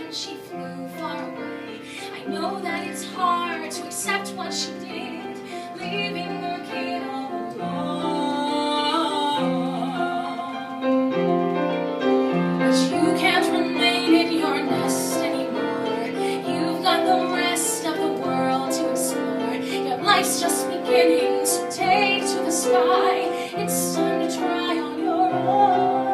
and she flew far away. I know that it's hard to accept what she did, leaving her kid all alone. But you can't remain in your nest anymore. You've got the rest of the world to explore. Your life's just beginning, so take to the sky. It's time to try on your own.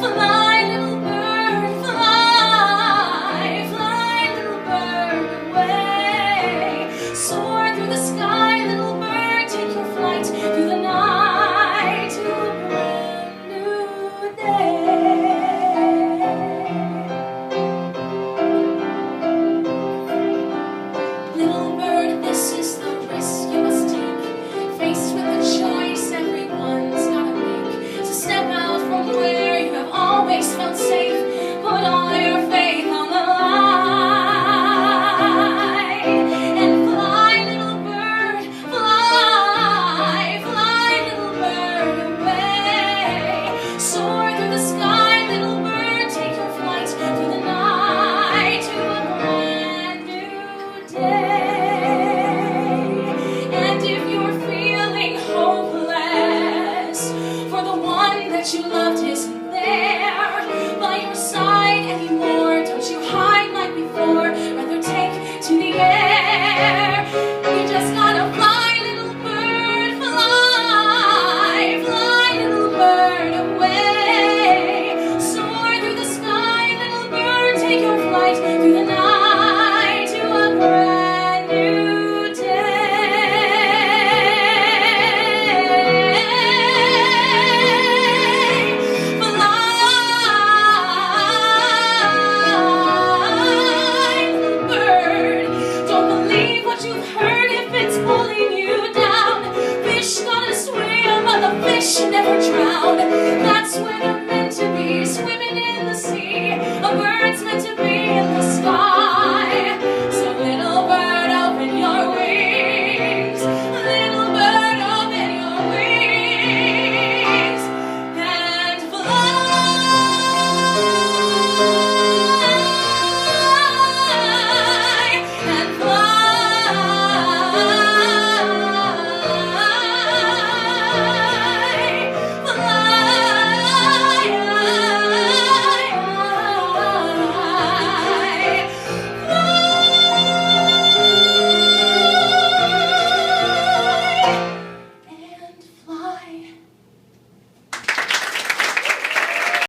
Fly, little bird, fly, fly, little bird, away. Soar through the sky, little bird, take your flight through the night to a brand new day. Little bird, this is the risk you must take. Faced with the choice everyone's gotta make, to step out from where you have always felt safe. Put all your faith on the line and fly, little bird, fly, fly, little bird, away. Soar through the sky, little bird, take your flight through the night to a brand new day. And if you're feeling hopeless, for the one that you loved isn't there by your side anymore, don't you hide like before, rather take to the air. You just gotta fly, little bird, fly, fly, little bird, away. Soar through the sky, little bird, take your flight through the night to a brand new day. Fly, little bird, don't believe what you've heard if it's pulling you down. Fish gotta swim, but the fish never drown. That's when